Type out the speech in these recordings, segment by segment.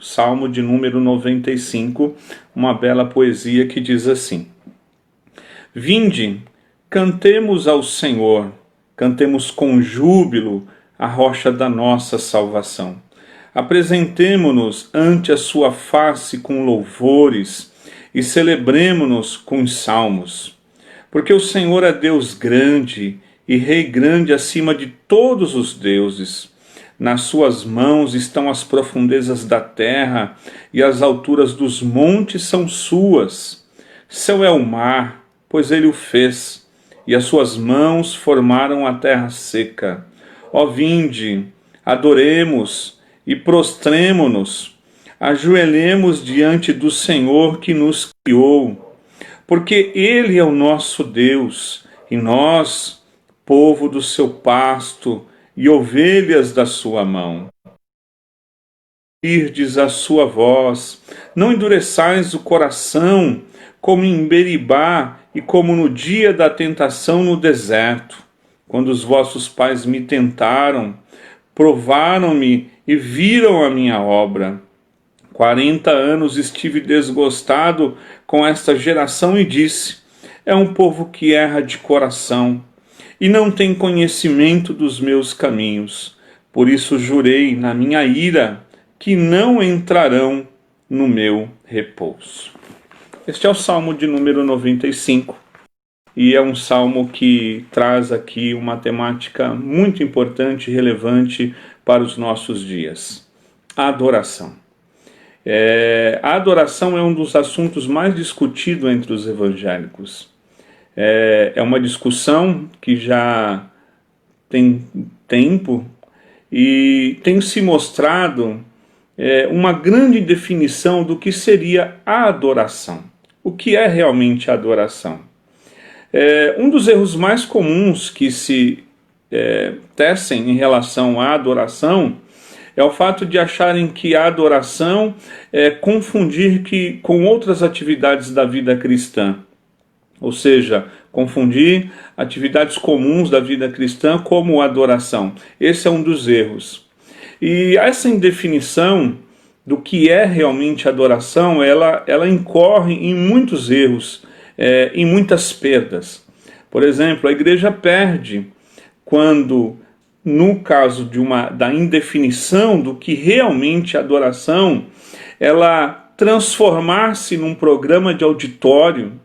Salmo de número 95, uma bela poesia que diz assim: Vinde, cantemos ao Senhor, cantemos com júbilo a rocha da nossa salvação. Apresentemo-nos ante a sua face com louvores e celebremo-nos com salmos. Porque o Senhor é Deus grande e Rei grande acima de todos os deuses. Nas suas mãos estão as profundezas da terra e as alturas dos montes são suas. Céu é o mar, pois ele o fez, e as suas mãos formaram a terra seca. Ó vinde, adoremos e prostremo-nos, ajoelhemos diante do Senhor que nos criou, porque ele é o nosso Deus, e nós, povo do seu pasto, e ovelhas da sua mão. Ouvirdes a sua voz, não endureçais o coração, como em Meribá e como no dia da tentação no deserto, quando os vossos pais me tentaram, provaram-me e viram a minha obra. 40 anos estive desgostado com esta geração e disse: é um povo que erra de coração e não tem conhecimento dos meus caminhos. Por isso jurei na minha ira que não entrarão no meu repouso. Este é o Salmo de número 95 e é um salmo que traz aqui uma temática muito importante e relevante para os nossos dias: a adoração. A adoração é um dos assuntos mais discutidos entre os evangélicos. É uma discussão que já tem tempo e tem se mostrado uma grande definição do que seria a adoração. O que é realmente a adoração? Um dos erros mais comuns que se tecem em relação à adoração é o fato de acharem que a adoração é confundir com outras atividades da vida cristã. Ou seja, confundir atividades comuns da vida cristã como adoração. Esse é um dos erros. E essa indefinição do que é realmente adoração, ela incorre em muitos erros, em muitas perdas. Por exemplo, a igreja perde quando, no caso da indefinição do que realmente é adoração, ela transformar-se num programa de auditório,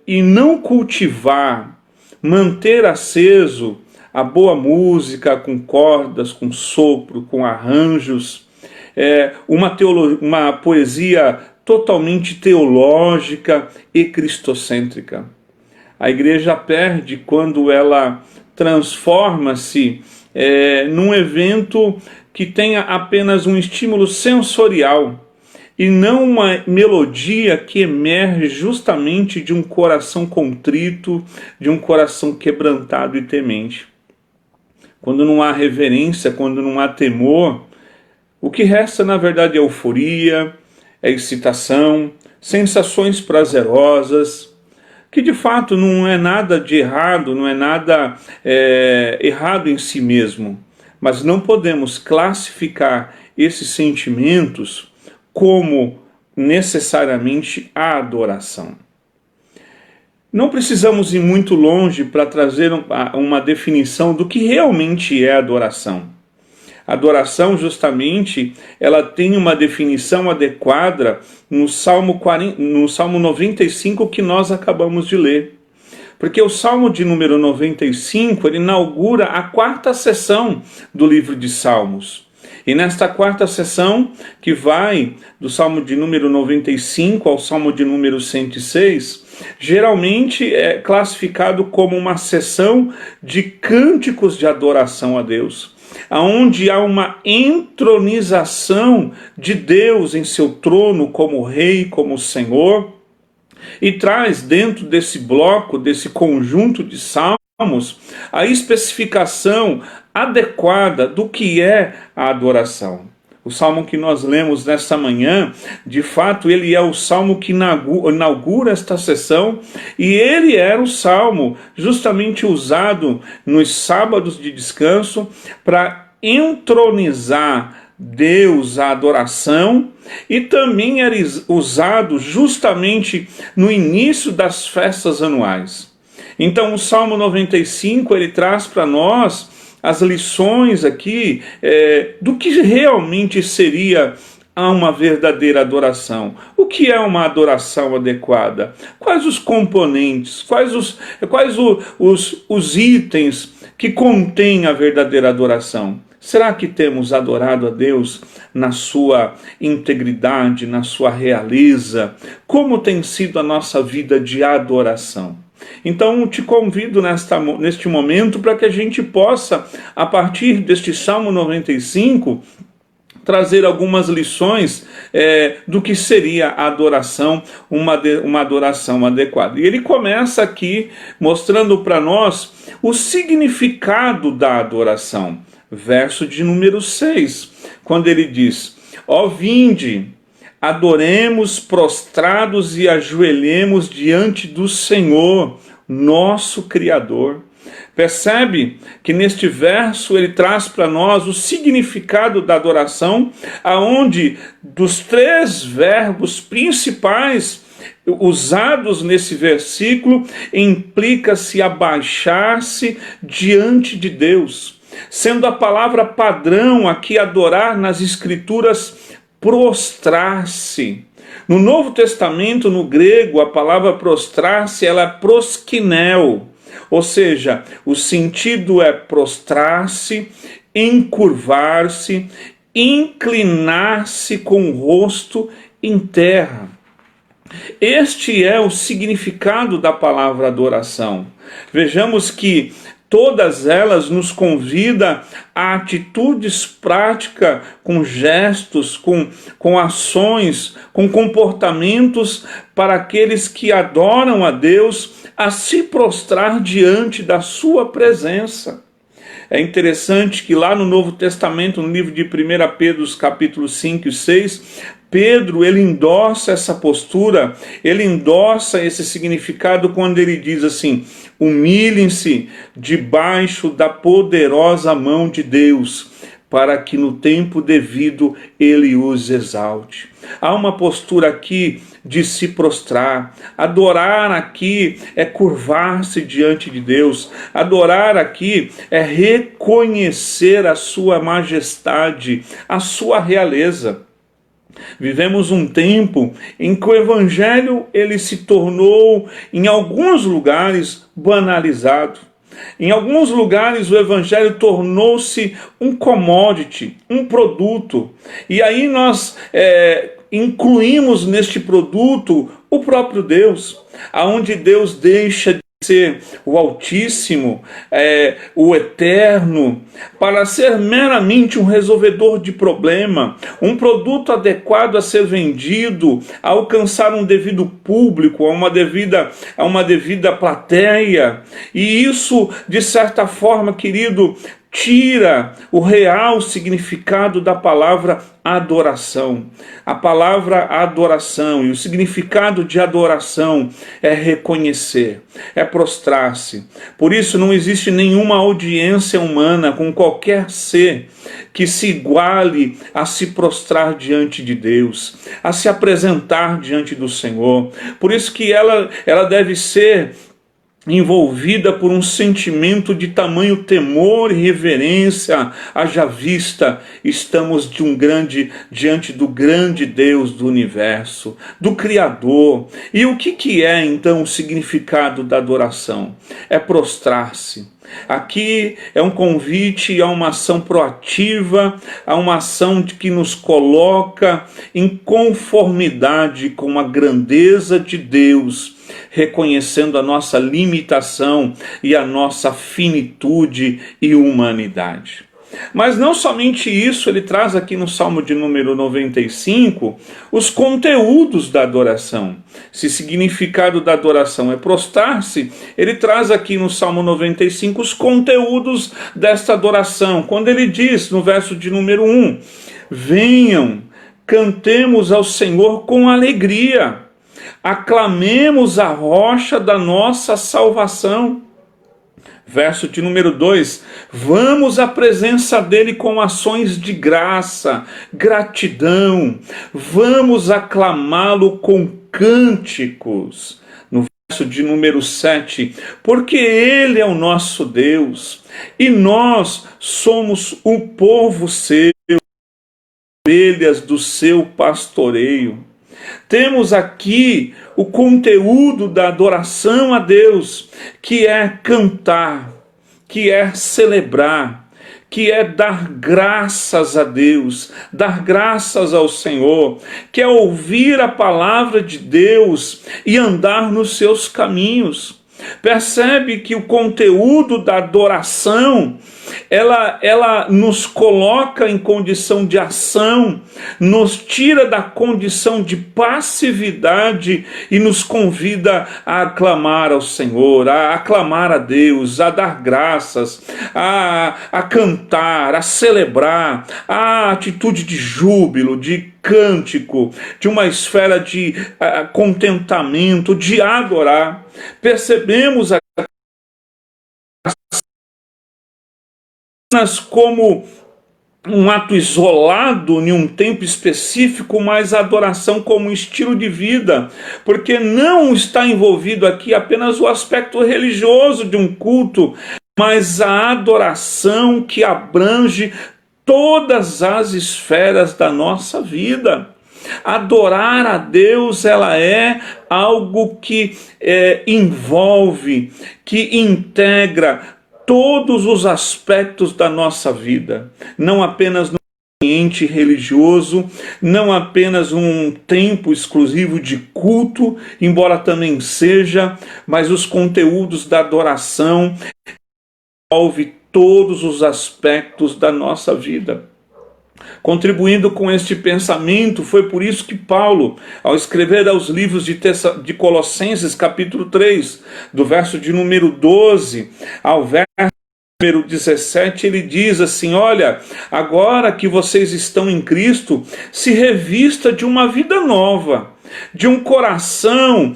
e não cultivar, manter aceso a boa música com cordas, com sopro, com arranjos, uma poesia totalmente teológica e cristocêntrica. A igreja perde quando ela transforma-se num evento que tenha apenas um estímulo sensorial, e não uma melodia que emerge justamente de um coração contrito, de um coração quebrantado e temente. Quando não há reverência, quando não há temor, o que resta na verdade é euforia, é excitação, sensações prazerosas, que de fato não é nada de errado, não é nada errado em si mesmo, mas não podemos classificar esses sentimentos como necessariamente a adoração. Não precisamos ir muito longe para trazer uma definição do que realmente é adoração. Adoração, justamente, ela tem uma definição adequada no Salmo 95 que nós acabamos de ler. Porque o Salmo de número 95, ele inaugura a 4ª sessão do livro de Salmos. E nesta 4ª sessão, que vai do Salmo de número 95 ao Salmo de número 106, geralmente é classificado como uma sessão de cânticos de adoração a Deus, onde há uma entronização de Deus em seu trono como Rei, como Senhor, e traz dentro desse bloco, desse conjunto de salmos, a especificação adequada do que é a adoração. O salmo que nós lemos nesta manhã, de fato, ele é o salmo que inaugura esta sessão, e ele era o salmo justamente usado nos sábados de descanso para entronizar Deus a adoração, e também era usado justamente no início das festas anuais. Então o Salmo 95 ele traz para nós as lições aqui do que realmente seria uma verdadeira adoração. O que é uma adoração adequada? Quais os componentes? Quais os itens que contêm a verdadeira adoração? Será que temos adorado a Deus na sua integridade, na sua realeza? Como tem sido a nossa vida de adoração? Então te convido neste momento para que a gente possa, a partir deste Salmo 95, trazer algumas lições do que seria a adoração, uma adoração adequada. E ele começa aqui mostrando para nós o significado da adoração. Verso de número 6, quando ele diz: ó vinde, adoremos prostrados e ajoelhemos diante do Senhor, nosso Criador. Percebe que neste verso ele traz para nós o significado da adoração, aonde dos 3 verbos principais usados nesse versículo, implica-se abaixar-se diante de Deus, sendo a palavra padrão aqui adorar nas Escrituras prostrar-se. No Novo Testamento, no grego, a palavra prostrar-se ela é proskineo, ou seja, o sentido é prostrar-se, encurvar-se, inclinar-se com o rosto em terra. Este é o significado da palavra adoração. Vejamos que todas elas nos convidam a atitudes práticas, com gestos, com ações, com comportamentos para aqueles que adoram a Deus, a se prostrar diante da sua presença. É interessante que lá no Novo Testamento, no livro de 1 Pedro, capítulos 5 e 6, Pedro, ele endossa essa postura, ele endossa esse significado quando ele diz assim: humilhem-se debaixo da poderosa mão de Deus, para que no tempo devido ele os exalte. Há uma postura aqui de se prostrar. Adorar aqui é curvar-se diante de Deus. Adorar aqui é reconhecer a sua majestade, a sua realeza. Vivemos um tempo em que o evangelho ele se tornou, em alguns lugares, banalizado. Em alguns lugares o evangelho tornou-se um commodity, um produto. E aí nós incluímos neste produto o próprio Deus, aonde Deus deixa de ser o Altíssimo, o Eterno, para ser meramente um resolvedor de problema, um produto adequado a ser vendido, a alcançar um devido público, a uma devida plateia. E isso, de certa forma, querido, tira o real significado da palavra adoração. A palavra adoração e o significado de adoração é reconhecer, é prostrar-se. Por isso não existe nenhuma audiência humana com qualquer ser que se iguale a se prostrar diante de Deus, a se apresentar diante do Senhor. Por isso que ela deve ser envolvida por um sentimento de tamanho temor e reverência, haja vista, estamos diante do grande Deus do universo, do Criador. E o que é então o significado da adoração? É prostrar-se. Aqui é um convite a uma ação proativa, a uma ação que nos coloca em conformidade com a grandeza de Deus, reconhecendo a nossa limitação e a nossa finitude e humanidade. Mas não somente isso, ele traz aqui no Salmo de número 95 os conteúdos da adoração. Se o significado da adoração é prostrar-se, ele traz aqui no Salmo 95 os conteúdos desta adoração. Quando ele diz no verso de número 1, venham, cantemos ao Senhor com alegria, aclamemos a rocha da nossa salvação. Verso de número 2: vamos à presença dele com ações de graça, gratidão, vamos aclamá-lo com cânticos. No verso de número 7: porque ele é o nosso Deus, e nós somos o povo seu, ovelhas do seu pastoreio. Temos aqui o conteúdo da adoração a Deus, que é cantar, que é celebrar, que é dar graças a Deus, dar graças ao Senhor, que é ouvir a palavra de Deus e andar nos seus caminhos. Percebe que o conteúdo da adoração, ela nos coloca em condição de ação, nos tira da condição de passividade e nos convida a aclamar ao Senhor, a aclamar a Deus, a dar graças, a cantar, a celebrar, a atitude de júbilo, de cântico, de uma esfera de contentamento, de adorar. Percebemos como um ato isolado em um tempo específico, mas a adoração como um estilo de vida, porque não está envolvido aqui apenas o aspecto religioso de um culto, mas a adoração que abrange todas as esferas da nossa vida. Adorar a Deus, ela é algo que envolve, que integra todos os aspectos da nossa vida, não apenas no ambiente religioso, não apenas um tempo exclusivo de culto, embora também seja, mas os conteúdos da adoração envolvem todos os aspectos da nossa vida. Contribuindo com este pensamento, foi por isso que Paulo, ao escrever aos livros de Colossenses, capítulo 3, do verso de número 12 ao verso número 17, ele diz assim: olha, agora que vocês estão em Cristo, se revista de uma vida nova, de um coração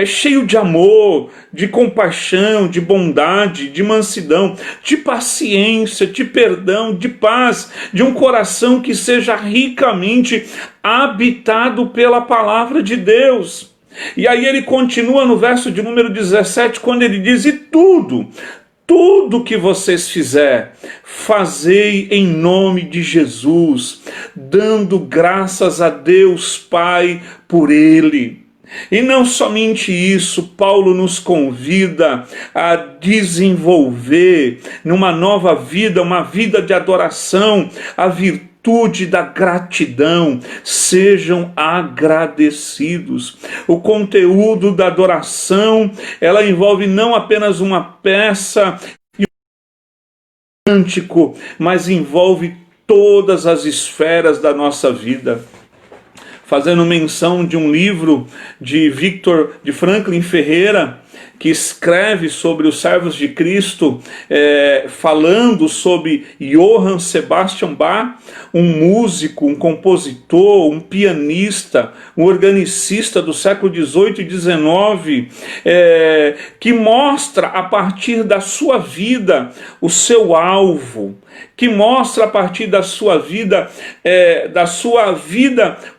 cheio de amor, de compaixão, de bondade, de mansidão, de paciência, de perdão, de paz, de um coração que seja ricamente habitado pela palavra de Deus. E aí ele continua no verso de número 17, quando ele diz: e tudo que vocês fizerem, fazei em nome de Jesus, dando graças a Deus Pai por ele. E não somente isso, Paulo nos convida a desenvolver numa nova vida, uma vida de adoração, a virtude da gratidão. Sejam agradecidos. O conteúdo da adoração, ela envolve não apenas uma peça e um cântico, mas envolve todas as esferas da nossa vida. Fazendo menção de um livro de Franklin Ferreira, que escreve sobre os servos de Cristo, falando sobre Johann Sebastian Bach, um músico, um compositor, um pianista, um organicista do século XVIII e XIX, que mostra a partir da sua vida o seu alvo, que mostra a partir da sua vida,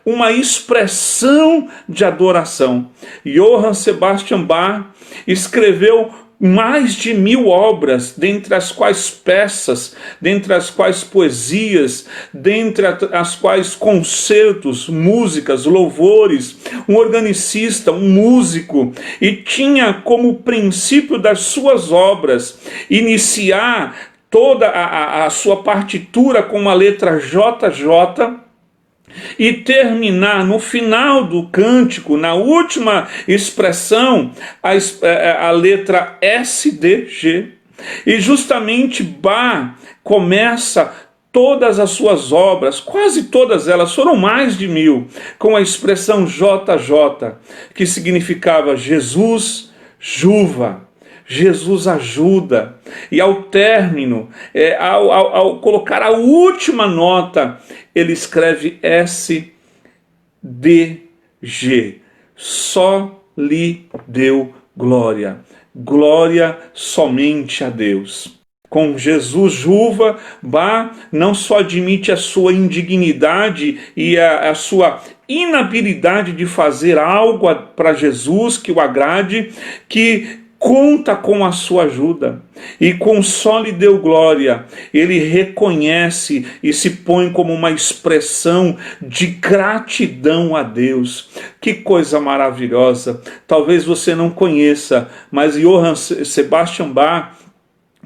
uma expressão de adoração. Johann Sebastian Bach escreveu mais de 1000 obras, dentre as quais peças, dentre as quais poesias, dentre as quais concertos, músicas, louvores, um organicista, um músico, e tinha como princípio das suas obras iniciar toda a sua partitura com uma letra JJ, e terminar no final do cântico, na última expressão, a letra SDG. E justamente Bach começa todas as suas obras, quase todas elas, foram mais de 1000, com a expressão JJ, que significava Jesus Juva. Jesus ajuda. E ao término, ao colocar a última nota, ele escreve SDG. Só lhe deu glória. glória somente a Deus. Com Jesus, Juvabá não só admite a sua indignidade e a sua inabilidade de fazer algo para Jesus que o agrade, que conta com a sua ajuda e com só lhe deu glória. Ele reconhece e se põe como uma expressão de gratidão a Deus. Que coisa maravilhosa! Talvez você não conheça, mas Johann Sebastian Bach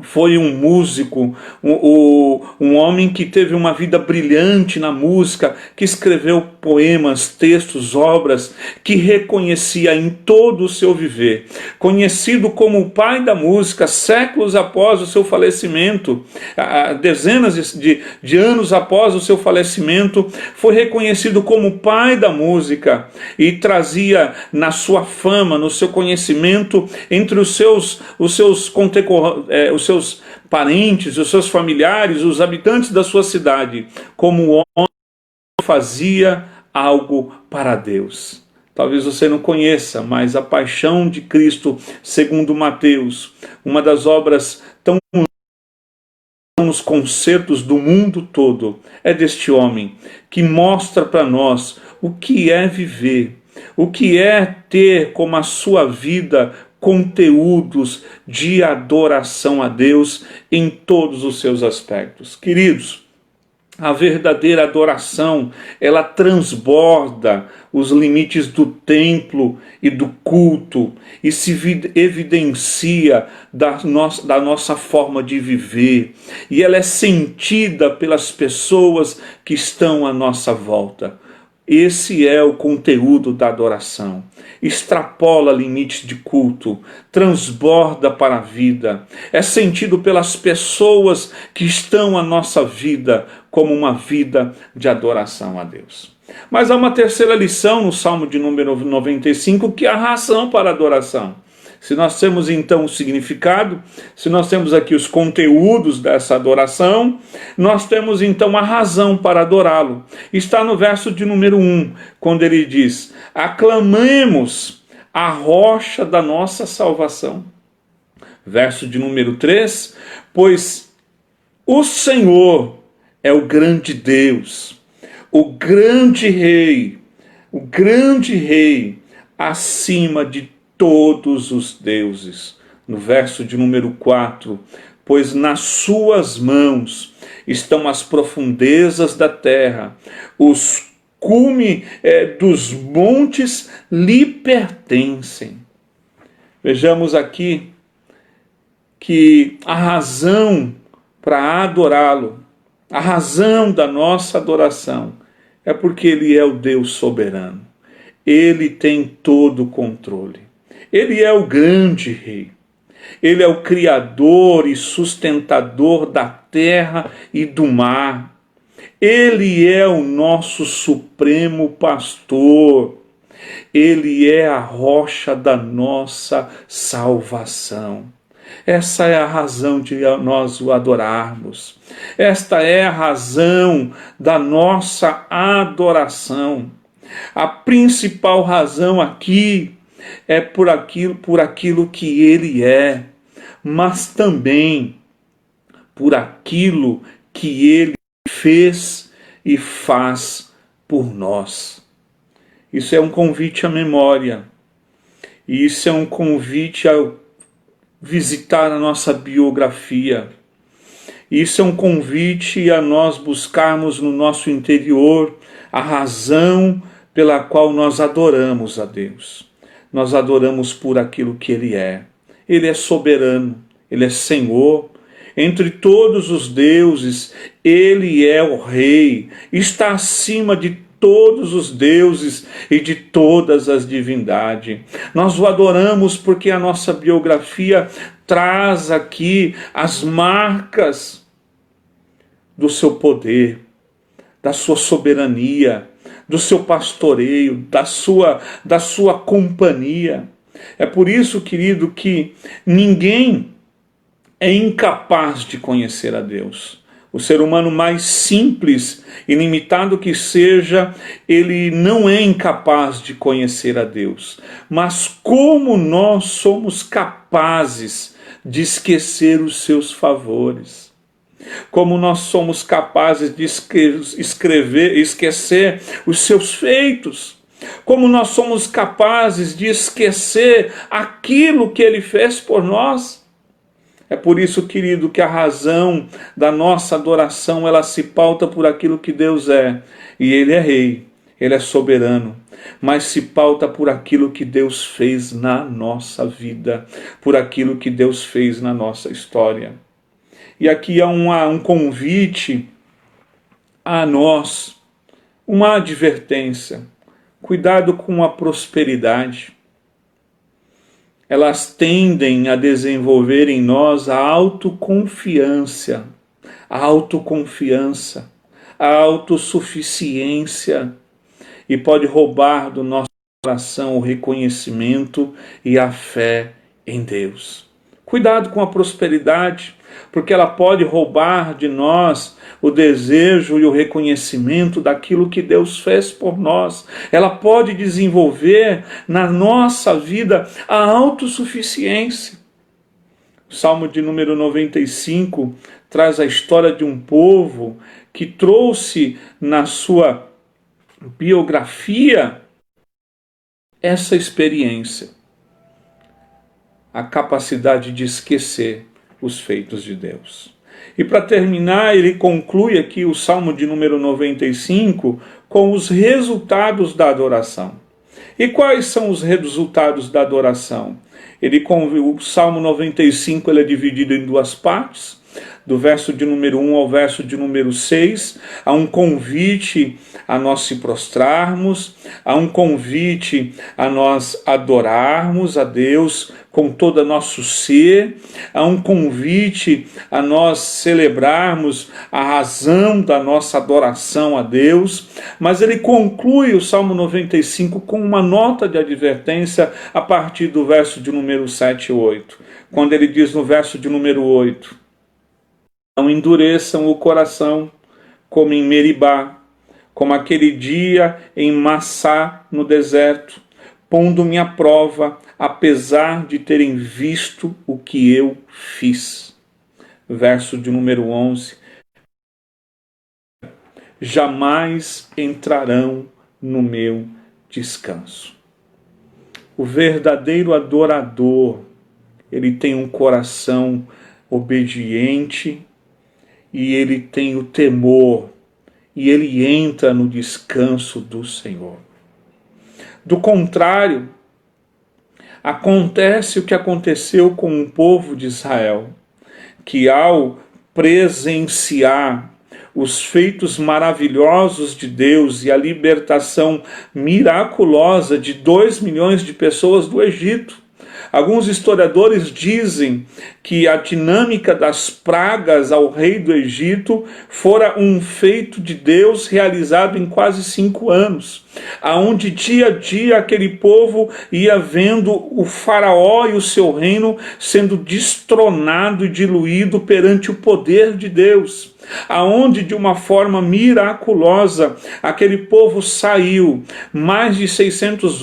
foi um músico, um homem que teve uma vida brilhante na música, que escreveu poemas, textos, obras, que reconhecia em todo o seu viver. Conhecido como o pai da música, séculos após o seu falecimento, dezenas de anos após o seu falecimento, foi reconhecido como o pai da música e trazia na sua fama, no seu conhecimento, entre os seus parentes, os seus familiares, os habitantes da sua cidade, como o homem fazia algo para Deus. Talvez você não conheça, mas a Paixão de Cristo, segundo Mateus, uma das obras tão nos concertos do mundo todo, é deste homem que mostra para nós o que é viver, o que é ter como a sua vida conteúdos de adoração a Deus em todos os seus aspectos. Queridos, a verdadeira adoração, ela transborda os limites do templo e do culto e se evidencia da nossa forma de viver. E ela é sentida pelas pessoas que estão à nossa volta. Esse é o conteúdo da adoração. Extrapola limites de culto, transborda para a vida. É sentido pelas pessoas que estão à nossa vida como uma vida de adoração a Deus. Mas há uma terceira lição no Salmo de número 95, que é a razão para a adoração. Se nós temos então o significado, se nós temos aqui os conteúdos dessa adoração, nós temos então a razão para adorá-lo. Está no verso de número 1, quando ele diz: aclamemos a rocha da nossa salvação. Verso de número 3, pois o Senhor é o grande Deus, o grande Rei acima de todos os deuses. No verso de número 4, pois nas suas mãos estão as profundezas da terra, os cumes dos montes lhe pertencem. Vejamos aqui que a razão para adorá-lo, a razão da nossa adoração, é porque ele é o Deus soberano. Ele tem todo o controle. Ele é o grande Rei. Ele é o Criador e sustentador da terra e do mar. Ele é o nosso supremo pastor. Ele é a rocha da nossa salvação. Essa é a razão de nós o adorarmos. Esta é a razão da nossa adoração. A principal razão aqui é por aquilo que ele é, mas também por aquilo que ele fez e faz por nós. Isso é um convite à memória, e isso é um convite a visitar a nossa biografia. Isso é um convite a nós buscarmos no nosso interior a razão pela qual nós adoramos a Deus. Nós adoramos por aquilo que ele é. Ele é soberano, ele é Senhor. Entre todos os deuses, ele é o Rei, está acima de todos os deuses e de todas as divindades. Nós o adoramos porque a nossa biografia traz aqui as marcas do seu poder, da sua soberania, do seu pastoreio, da sua companhia. É por isso, querido, que ninguém é incapaz de conhecer a Deus. O ser humano mais simples e limitado que seja, ele não é incapaz de conhecer a Deus. Mas como nós somos capazes de esquecer os seus favores? Como nós somos capazes de esquecer os seus feitos? Como nós somos capazes de esquecer aquilo que Ele fez por nós? É por isso, querido, que a razão da nossa adoração, ela se pauta por aquilo que Deus é. E Ele é rei, Ele é soberano, mas se pauta por aquilo que Deus fez na nossa vida, por aquilo que Deus fez na nossa história. E aqui há um convite a nós, uma advertência. Cuidado com a prosperidade. Elas tendem a desenvolver em nós a autoconfiança, a autossuficiência, e pode roubar do nosso coração o reconhecimento e a fé em Deus. Cuidado com a prosperidade, porque ela pode roubar de nós o desejo e o reconhecimento daquilo que Deus fez por nós. Ela pode desenvolver na nossa vida a autossuficiência. O Salmo de número 95 traz a história de um povo que trouxe na sua biografia essa experiência, a capacidade de esquecer os feitos de Deus. E para terminar, ele conclui aqui o Salmo de número 95 com os resultados da adoração. E quais são os resultados da adoração? O Salmo 95 ele é dividido em duas partes. Do verso de número 1 ao verso de número 6, há um convite a nós se prostrarmos, há um convite a nós adorarmos a Deus com todo o nosso ser, há um convite a nós celebrarmos a razão da nossa adoração a Deus, mas ele conclui o Salmo 95 com uma nota de advertência a partir do verso de número 7 e 8, quando ele diz no verso de número 8, não endureçam o coração como em Meribá, como aquele dia em Massá no deserto, pondo-me à prova, apesar de terem visto o que eu fiz. Verso de número 11. Jamais entrarão no meu descanso. O verdadeiro adorador, ele tem um coração obediente, e ele tem o temor, e ele entra no descanso do Senhor. Do contrário, acontece o que aconteceu com o povo de Israel, que ao presenciar os feitos maravilhosos de Deus e a libertação miraculosa de 2 milhões de pessoas do Egito, alguns historiadores dizem que a dinâmica das pragas ao rei do Egito fora um feito de Deus realizado em quase 5 anos, aonde dia a dia aquele povo ia vendo o faraó e o seu reino sendo destronado e diluído perante o poder de Deus, aonde de uma forma miraculosa aquele povo saiu, mais de 600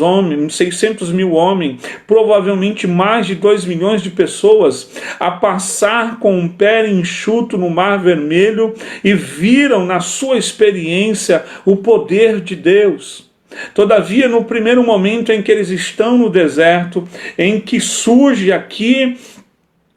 mil homens, provavelmente mais de 2 milhões de pessoas, a passar com um pé enxuto no Mar Vermelho e viram na sua experiência o poder de Deus. Todavia, no primeiro momento em que eles estão no deserto, em que surge aqui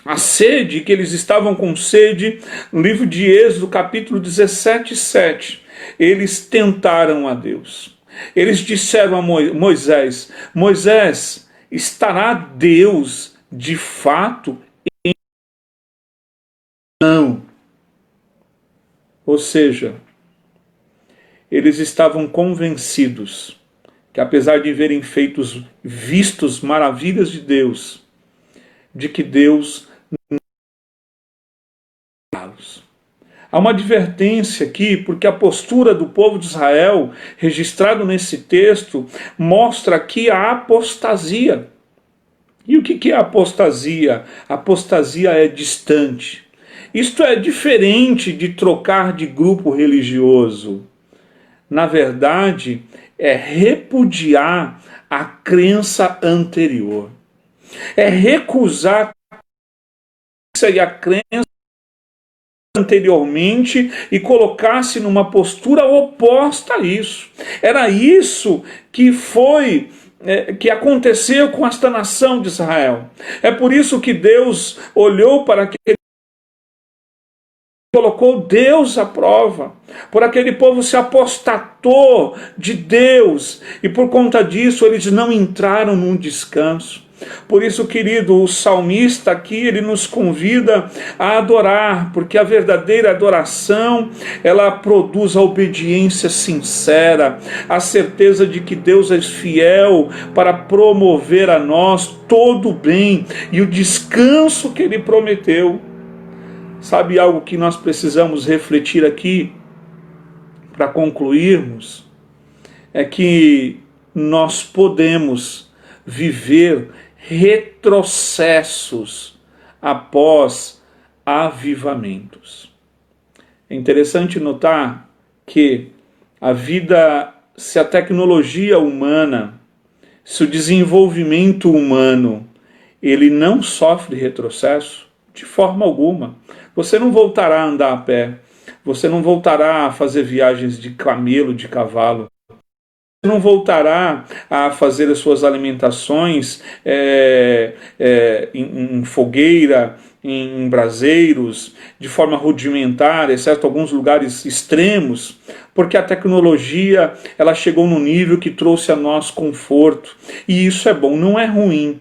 a sede, que eles estavam com sede, no livro de Êxodo, capítulo 17, 7, eles tentaram a Deus. Eles disseram a Moisés, Moisés, estará Deus de fato em... Não. Ou seja, eles estavam convencidos que apesar de verem vistos maravilhas de Deus, de que Deus há uma advertência aqui, porque a postura do povo de Israel, registrado nesse texto, mostra aqui a apostasia. E o que é apostasia? Apostasia é distante. Isto é diferente de trocar de grupo religioso. Na verdade, é repudiar a crença anterior. É recusar a crença anteriormente e colocar-se numa postura oposta a isso. Era isso que que aconteceu com esta nação de Israel. É por isso que Deus olhou para aquele, colocou Deus à prova. Por aquele povo se apostatou de Deus e por conta disso eles não entraram num descanso. Por isso, querido, o salmista aqui, ele nos convida a adorar, porque a verdadeira adoração, ela produz a obediência sincera, a certeza de que Deus é fiel para promover a nós todo o bem e o descanso que Ele prometeu. Sabe algo que nós precisamos refletir aqui, para concluirmos? É que nós podemos viver retrocessos após avivamentos. É interessante notar que a vida, se a tecnologia humana, se o desenvolvimento humano, ele não sofre retrocesso, de forma alguma. Você não voltará a andar a pé, você não voltará a fazer viagens de camelo, de cavalo, não voltará a fazer as suas alimentações em fogueira, em braseiros, de forma rudimentar, exceto alguns lugares extremos, porque a tecnologia ela chegou num nível que trouxe a nós conforto, e isso é bom, não é ruim.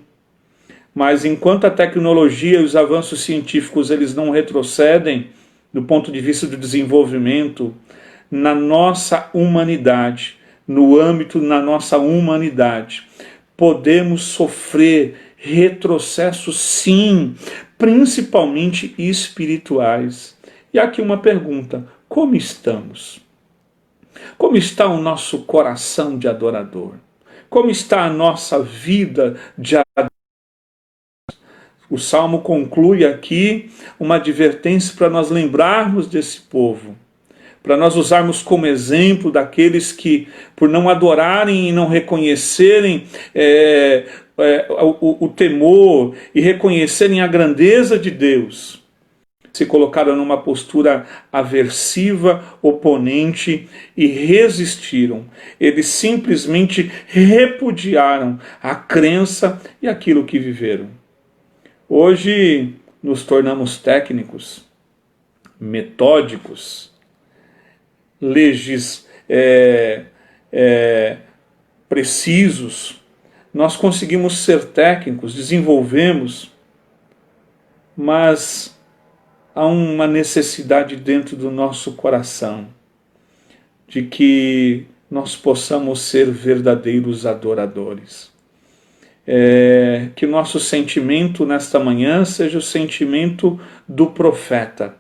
Mas enquanto a tecnologia e os avanços científicos eles não retrocedem do ponto de vista do desenvolvimento, na nossa humanidade, no âmbito na nossa humanidade, podemos sofrer retrocessos sim, principalmente espirituais. E aqui uma pergunta: como estamos? Como está o nosso coração de adorador? Como está a nossa vida de adorador? O Salmo conclui aqui uma advertência para nós lembrarmos desse povo, para nós usarmos como exemplo daqueles que, por não adorarem e não reconhecerem o temor e reconhecerem a grandeza de Deus, se colocaram numa postura aversiva, oponente e resistiram. Eles simplesmente repudiaram a crença e aquilo que viveram. Hoje nos tornamos técnicos, metódicos, precisos. Nós conseguimos ser técnicos, desenvolvemos, mas há uma necessidade dentro do nosso coração de que nós possamos ser verdadeiros adoradores. Que o nosso sentimento nesta manhã seja o sentimento do profeta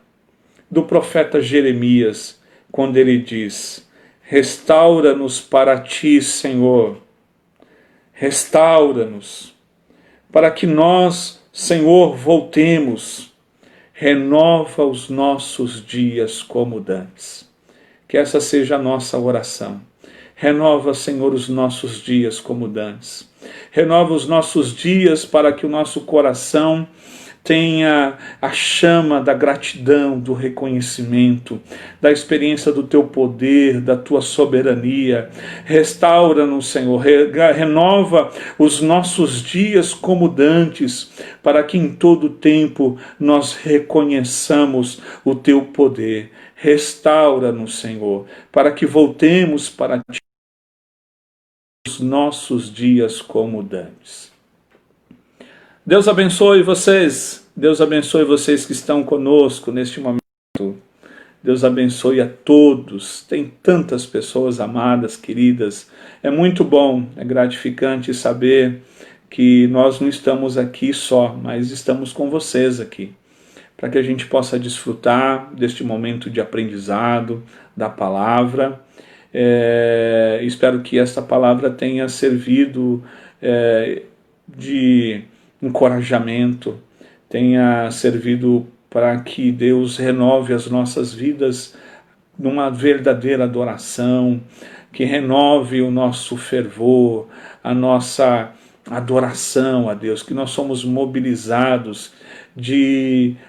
Jeremias, quando ele diz: restaura-nos para ti, Senhor, restaura-nos, para que nós, Senhor, voltemos, renova os nossos dias como dantes. Que essa seja a nossa oração. Renova, Senhor, os nossos dias como dantes. Renova os nossos dias para que o nosso coração tenha a chama da gratidão, do reconhecimento, da experiência do teu poder, da tua soberania. Restaura-nos, Senhor, renova os nossos dias como dantes, para que em todo tempo nós reconheçamos o teu poder. Restaura-nos, Senhor, para que voltemos para ti os nossos dias como dantes. Deus abençoe vocês que estão conosco neste momento. Deus abençoe a todos. Tem tantas pessoas amadas, queridas. É muito bom, é gratificante saber que nós não estamos aqui só, mas estamos com vocês aqui, para que a gente possa desfrutar deste momento de aprendizado da palavra. Espero que esta palavra tenha servido de encorajamento, tenha servido para que Deus renove as nossas vidas numa verdadeira adoração, que renove o nosso fervor, a nossa adoração a Deus, que nós somos mobilizados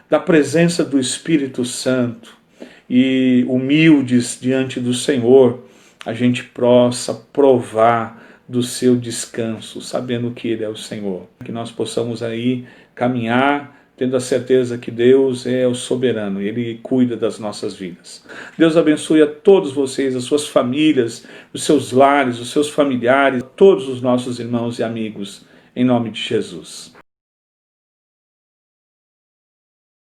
da presença do Espírito Santo e humildes diante do Senhor, a gente possa provar do seu descanso, sabendo que Ele é o Senhor. Que nós possamos aí caminhar tendo a certeza que Deus é o soberano, Ele cuida das nossas vidas. Deus abençoe a todos vocês, as suas famílias, os seus lares, os seus familiares, todos os nossos irmãos e amigos, em nome de Jesus.